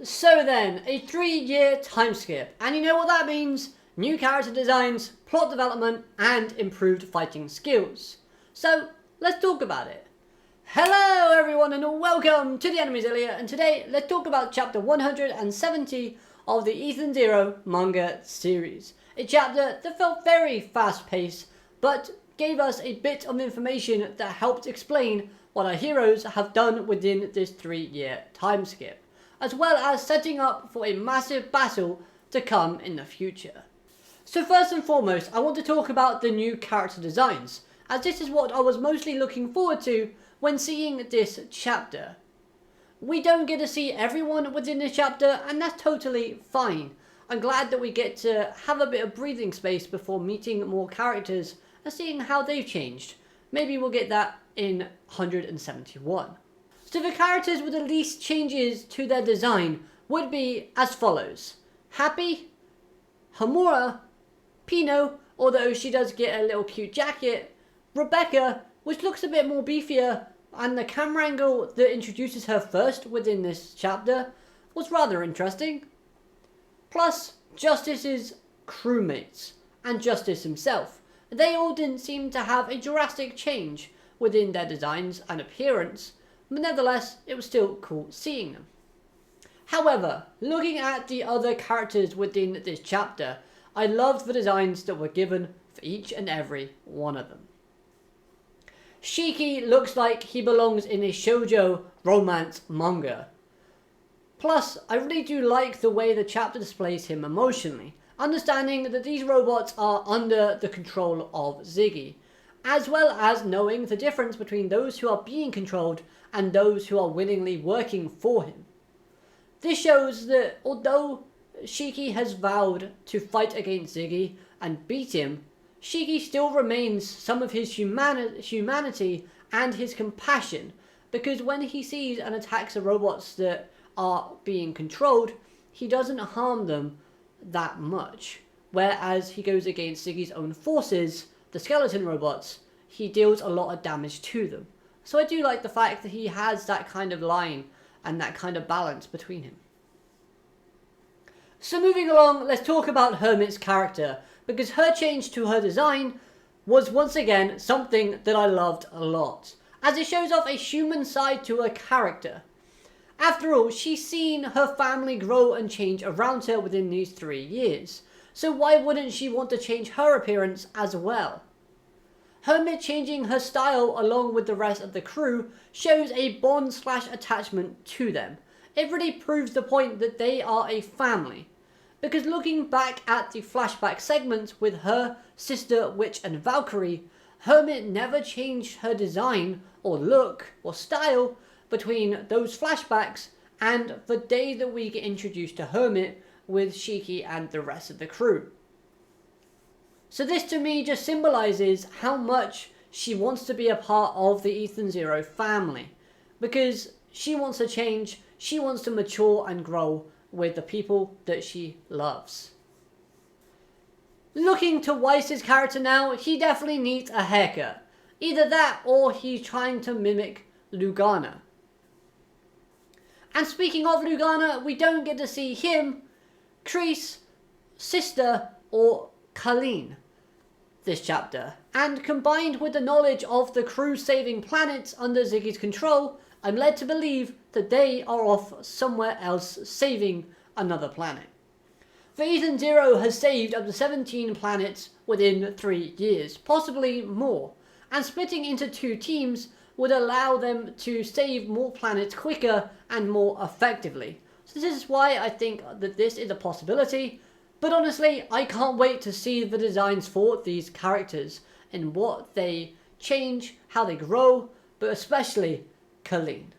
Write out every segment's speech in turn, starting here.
So then, a 3-year time skip, and you know what that means? New character designs, plot development, and improved fighting skills. So, let's talk about it. Hello everyone and welcome to the Enemies Earlier, and today let's talk about chapter 170 of the Ethan Zero manga series. A chapter that felt very fast paced, but gave us a bit of information that helped explain what our heroes have done within this 3-year time skip, as well as setting up for a massive battle to come in the future. So first and foremost, I want to talk about the new character designs, as this is what I was mostly looking forward to when seeing this chapter. We don't get to see everyone within this chapter, and that's totally fine. I'm glad that we get to have a bit of breathing space before meeting more characters and seeing how they've changed. Maybe we'll get that in 171. So the characters with the least changes to their design would be as follows. Happy, Hamura, Pino, although she does get a little cute jacket, Rebecca, which looks a bit more beefier, and the camera angle that introduces her first within this chapter was rather interesting. Plus, Justice's crewmates, and Justice himself. They all didn't seem to have a drastic change within their designs and appearance, but nevertheless, it was still cool seeing them. However, looking at the other characters within this chapter, I loved the designs that were given for each and every one of them. Shiki looks like he belongs in a shoujo romance manga. Plus, I really do like the way the chapter displays him emotionally, understanding that these robots are under the control of Ziggy, as well as knowing the difference between those who are being controlled and those who are willingly working for him. This shows that although Shiki has vowed to fight against Ziggy and beat him, Shiki still remains some of his humanity and his compassion, because when he sees and attacks the robots that are being controlled, he doesn't harm them that much. Whereas he goes against Ziggy's own forces, the skeleton robots, he deals a lot of damage to them. So I do like the fact that he has that kind of line and that kind of balance between him. So moving along, let's talk about Hermit's character, because her change to her design was once again something that I loved a lot, as it shows off a human side to her character. After all, she's seen her family grow and change around her within these 3 years, so why wouldn't she want to change her appearance as well? Hermit changing her style along with the rest of the crew shows a bond/attachment to them. It really proves the point that they are a family. Because looking back at the flashback segments with her, Sister, Witch and Valkyrie, Hermit never changed her design or look or style between those flashbacks and the day that we get introduced to Hermit with Shiki and the rest of the crew. So this to me just symbolizes how much she wants to be a part of the Ethan Zero family. Because she wants to change, she wants to mature and grow with the people that she loves. Looking to Weiss's character now, he definitely needs a haircut. Either that or he's trying to mimic Lugana. And speaking of Lugana, we don't get to see him, Kreese, Sister or Colleen this chapter. And combined with the knowledge of the crew saving planets under Ziggy's control, I'm led to believe that they are off somewhere else saving another planet. The Ethan Zero has saved up to 17 planets within 3 years, possibly more, and splitting into 2 teams would allow them to save more planets quicker and more effectively. So this is why I think that this is a possibility, but honestly I can't wait to see the designs for these characters and what they change, how they grow, but especially Colleen.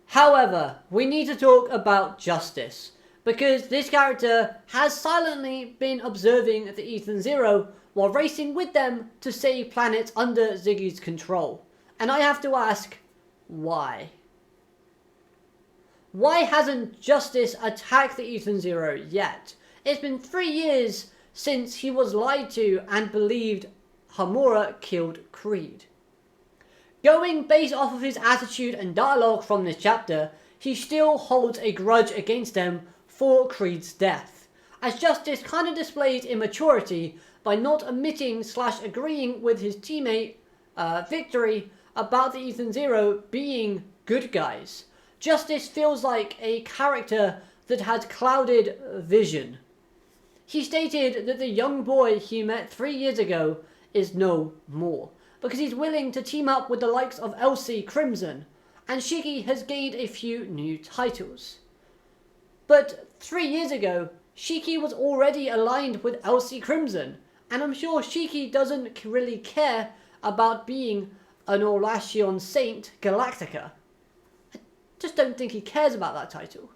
However, we need to talk about Justice, because this character has silently been observing the Ethan Zero while racing with them to save planets under Ziggy's control. And I have to ask, why? Why hasn't Justice attacked the Ethan Zero yet? It's been 3 years since he was lied to and believed Hamura killed Creed. Going based off of his attitude and dialogue from this chapter, he still holds a grudge against them for Creed's death, as Justice kind of displays immaturity by not admitting/agreeing with his teammate Victory about the Ethan Zero being good guys. Justice feels like a character that has clouded vision. He stated that the young boy he met 3 years ago is no more, because he's willing to team up with the likes of Elsie Crimson, and Shiki has gained a few new titles. But 3 years ago, Shiki was already aligned with Elsie Crimson, and I'm sure Shiki doesn't really care about being an Orlashion Saint Galactica. I just don't think he cares about that title.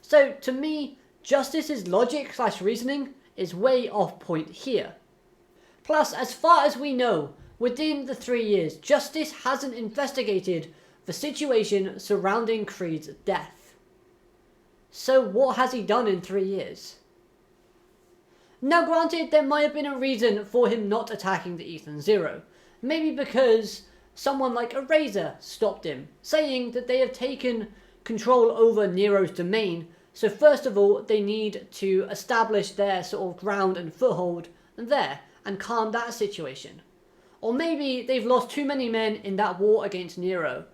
So to me, Justice's logic/reasoning is way off point here. Plus, as far as we know, within the 3 years, Justice hasn't investigated the situation surrounding Creed's death. So what has he done in 3 years? Now granted, there might have been a reason for him not attacking the Ethan Zero. Maybe because someone like Eraser stopped him, saying that they have taken control over Nero's domain, so first of all they need to establish their sort of ground and foothold there and calm that situation. Or maybe they've lost too many men in that war against Nero.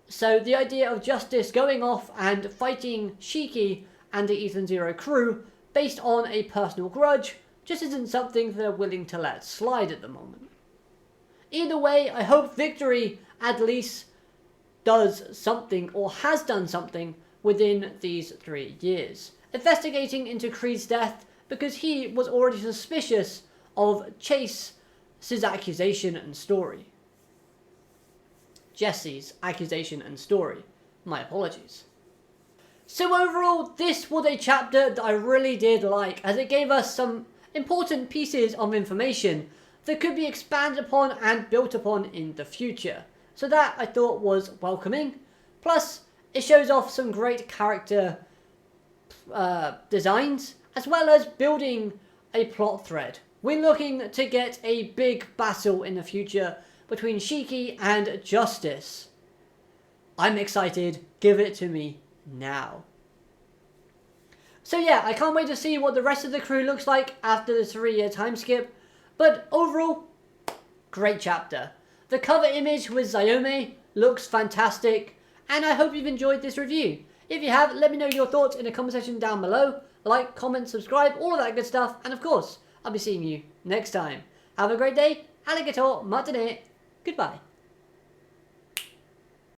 So the idea of Justice going off and fighting Shiki and the Ethan Zero crew based on a personal grudge just isn't something they're willing to let slide at the moment. Either way, I hope Victory at least does something or has done something within these 3 years, investigating into Creed's death because he was already suspicious of Chase's accusation and story. Jesse's accusation and story. My apologies. So overall, this was a chapter that I really did like, as it gave us some important pieces of information that could be expanded upon and built upon in the future. So that I thought was welcoming. Plus, it shows off some great character designs, as well as building a plot thread. We're looking to get a big battle in the future between Shiki and Justice. I'm excited. Give it to me now. So yeah, I can't wait to see what the rest of the crew looks like after the 3-year time skip. But overall, great chapter. The cover image with Xiaomi looks fantastic, and I hope you've enjoyed this review. If you have, let me know your thoughts in the comment section down below. Like, comment, subscribe, all of that good stuff, and of course, I'll be seeing you next time. Have a great day, alligator, matane, goodbye.